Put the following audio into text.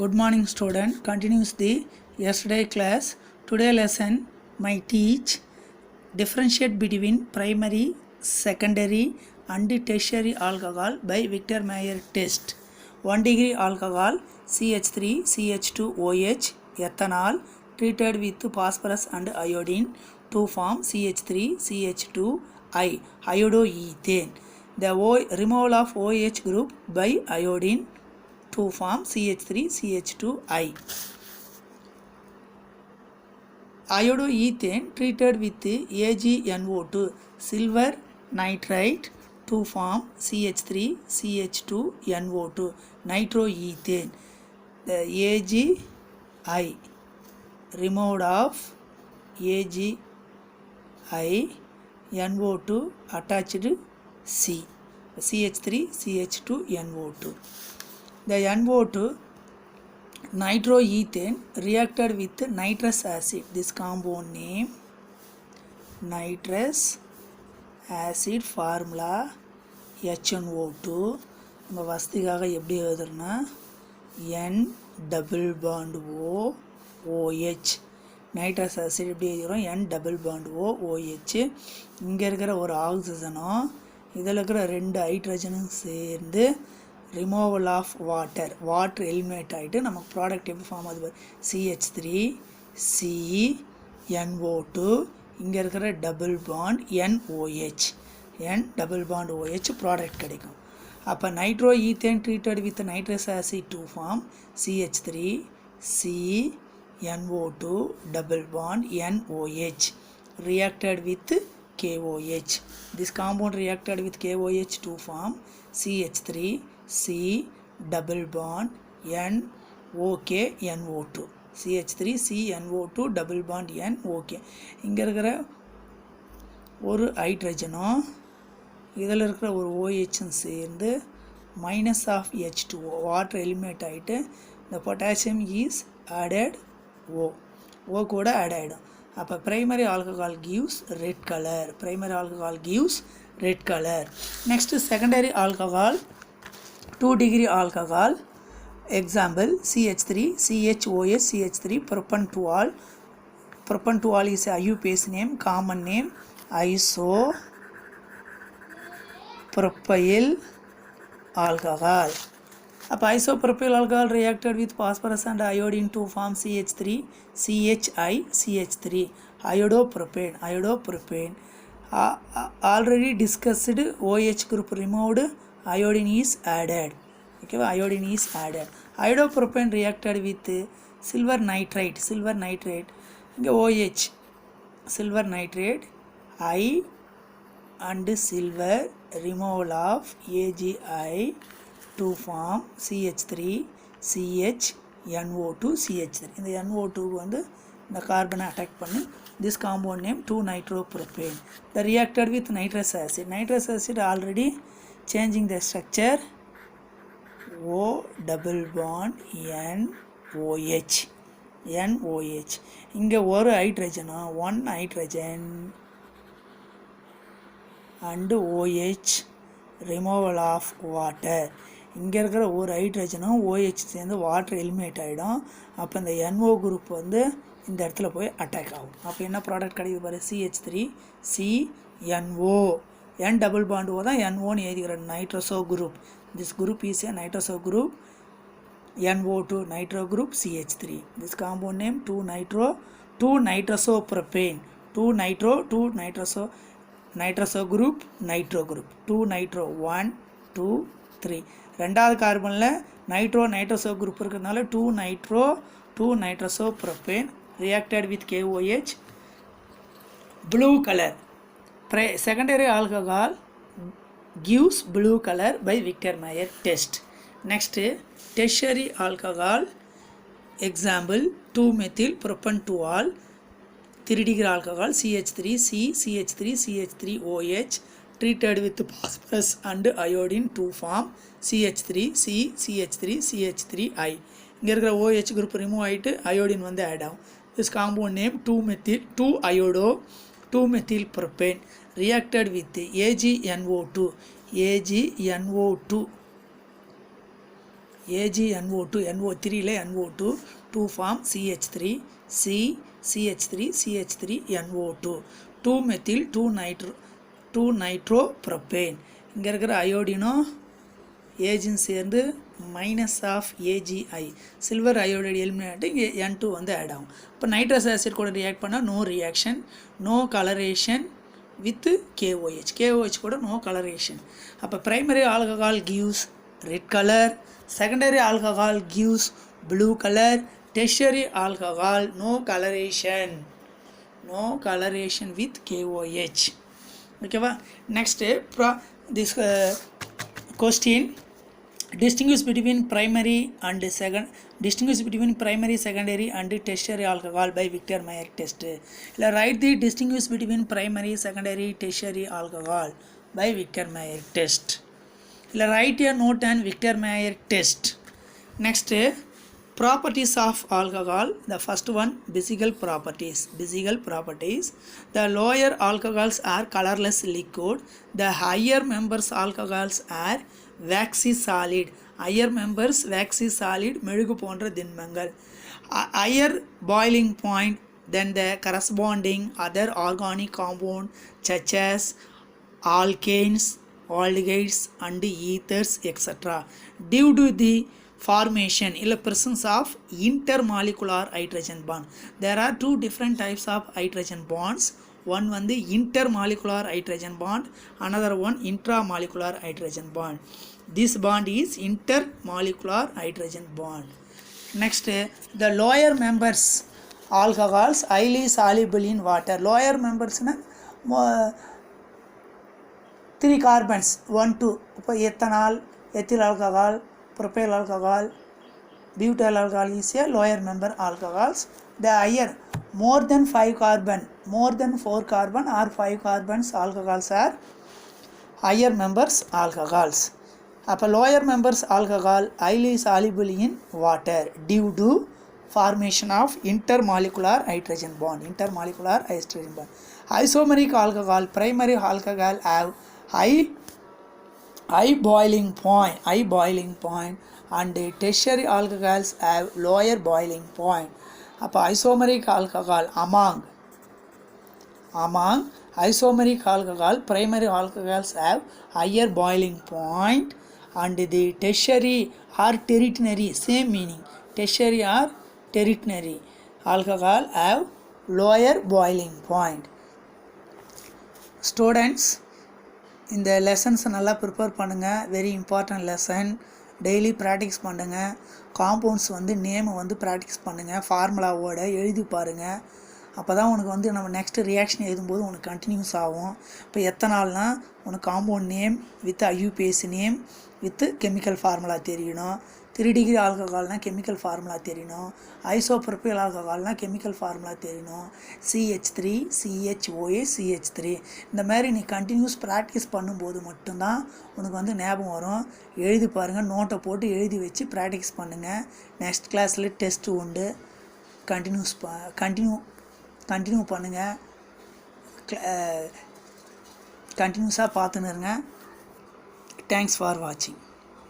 Good morning student. Continues the yesterday class. Today lesson might teach differentiate between primary, secondary and tertiary alcohol by Victor Mayer test. 1 degree alcohol CH3 CH2OH ethanol treated with phosphorus and iodine to form CH3 CH2I iodoethane. The removal of OH group by iodine to form CH3 CH2I. Iodoethane treated with AgNO2 silver nitrite to form CH3 CH2NO2 nitroethane. The AgI removed of AgI NO2 attached C CH3 CH2NO2. The NO2 nitroethane reacted with nitrous acid. This compound name nitrous acid formula HNO2. நம்ம வசதிக்காக எப்படி எழுதுறோம்னா N double bond O OH. Nitrous acid எப்படி எழுதுகிறோம் N double bond O OH. இங்கே இருக்கிற ஒரு ஆக்சிஜனும் இதில் இருக்கிற ரெண்டு ஹைட்ரஜனும் சேர்ந்து ரிமூவல் ஆஃப் வாட்டர் எலிமினேட் ஆகிட்டு நமக்கு ப்ராடக்ட் எப்படி ஃபார்ம் ஆகுது CH3 CNO2 இங்கே இருக்கிற double bond NOH N double bond OH product கிடைக்கும். அப்போ nitroethane treated with nitrous acid to form CH3 CNO2 double bond NOH reacted with KOH. This compound reacted with KOH to form CH3 C double bond NOK NO2 CH3 CNO2 double bond NOK. இங்கே இருக்கிற ஒரு ஹைட்ரஜனும் இதில் இருக்கிற ஒரு OHம் சேர்ந்து minus of H2O water eliminate ஆகிட்டு இந்த potassium is added O கூட ஆட் ஆகிடும். அப்போ primary alcohol gives red color. Primary alcohol gives red color. Next secondary alcohol 2 degree alcohol. Example CH3 CHOH CH3 propantuol. Propantuol is a IUPAC name, common name isopropyl alcohol. அப்போ isopropyl alcohol reacted with phosphorus and iodine to form CH3 CH3 iodopropane. Already discussed OH group removed, iodine is added. Okay, iodine is added. Iodopropane reacted with silver nitrate இங்கே OH silver nitrate I and silver removal of AgI to form CH3 CHNO2 CH3. இந்த NO2 வந்து இந்த கார்பனை attack பண்ணி this compound name 2-nitropropane. The reacted with nitrous acid. Nitrous acid already changing the structure O double bond NOH. இங்கே ஒரு ஹைட்ரஜனும் 1 hydrogen and OH removal of water. இங்கே இருக்கிற ஒரு ஹைட்ரஜனும் OH சேர்ந்து வாட்டர் எலிமினேட் ஆகிடும். அப்போ இந்த NO குரூப் வந்து இந்த இடத்துல போய் அட்டாக் ஆகும். அப்போ என்ன ப்ராடக்ட் கிடைக்குது பாரு CH3 CNO N double bond O தான் NOன்னு எழுதிக்கிற nitroso group. This group is a nitroso group NO2 nitro group CH3. This compound name 2-nitropropane. 2-nitro group nitro group 2-nitro 1 2 3. ரெண்டாவது கார்பனில் நைட்ரோசோ குரூப் இருக்கிறதுனால 2-nitropropane reacted with KOH blue color. Secondary alcohol gives blue color by Victor Mayer test. Next tertiary alcohol. Example 2-methyl propantuol 3 degree alcohol CH3 CH3OH treated with phosphorus and iodine to form CH3 CH3I. இங்கே இருக்கிற OH group remove ஆகிட்டு iodine வந்து add ஆகும். This compound name 2-methyl propane reacted with AgNO2 AgNO2 NO3 ல NO2 2 form CH3 C CH3 CH3 NO2 2 methyl 2 nitropropane இங்கே இருக்கிற அயோடினோ ஏஜும் சேர்ந்து minus of AgI silver iodide eliminate இங்கே N2 வந்து ஆட் ஆகும். இப்போ நைட்ரஸ் ஆசிட் கூட ரியாக்ட் பண்ணால் no reaction, no coloration with KOH கூட நோ கலரேஷன். அப்போ primary alcohol gives red colour, secondary alcohol gives blue color, tertiary alcohol no coloration with KOH. Okay va? Next this question, distinguish between primary, secondary and tertiary alcohol by Victor Meyer test. Write the distinguish between primary, secondary, tertiary alcohol by Victor Meyer test. Write a note on Victor Meyer test. Next, properties of alcohol. The first one, physical properties. The lower alcohols are colorless liquid. The higher members alcohols are waxy solid. மெழுகு போன்ற திண்மங்கள். Higher boiling point than the corresponding other organic compound such as alkanes, aldehydes and ethers etc. due to the formation presence of intermolecular hydrogen bond. There are two different types of hydrogen bonds. One the intermolecular hydrogen bond, another one intramolecular hydrogen bond. This bond is intermolecular hydrogen bond. Next, the lower members alcohols highly soluble in water. Lower members na 3 carbons 1 2 இப்போ ethanol, ethyl alcohol, propyl alcohol, butyl alcohol is a lower member alcohols. The higher more than 5 carbon, more than 4 carbon or 5 carbons alcohols are higher members alcohols. அப்போ lower members alcohol highly soluble in water due to formation of intermolecular hydrogen bond. Isomeric alcohol, primary alcohol have high boiling point and tertiary alcohols have lower boiling point. அப்போ isomeric alcohol among isomeric alcohol, primary alcohols have higher boiling point and the tertiary or tertiary, same meaning, tertiary or tertiary alcohol have lower boiling point. Students, இந்த லெசன்ஸை நல்லா prepare பண்ணுங்கள். Very important lesson. Daily practice பண்ணுங்கள். Compounds வந்து நேமை வந்து practice பண்ணுங்கள். ஃபார்முலாவோட எழுதி பாருங்கள். அப்போ தான் உனக்கு நம்ம நெக்ஸ்ட்டு ரியாக்ஷன் எழுதும்போது உனக்கு கண்டினியூஸ் ஆகும். இப்போ எத்தனால்னா உனக்கு compound name with IUPAC name with chemical formula தெரியணும். 3 டிகிரி ஆல்கஹால்னால் கெமிக்கல் ஃபார்முலா தெரியணும். ஐசோப்ரோபைல் ஆல்கஹால்னால் கெமிக்கல் ஃபார்முலா தெரியணும். CH3 CHOA CH3 இந்த மாதிரி நீ கண்டினியூஸ் ப்ராக்டிஸ் பண்ணும்போது மட்டும்தான் உனக்கு ஞாபகம் வரும். எழுதி பாருங்கள். நோட்டை போட்டு எழுதி வச்சு ப்ராக்டிஸ் பண்ணுங்கள். நெக்ஸ்ட் கிளாஸில் டெஸ்ட்டு உண்டு. கண்டினியூ பண்ணுங்கள். கண்டினியூஸாக பார்த்துன்னு இருங்க. தேங்க்ஸ் ஃபார் வாட்சிங்.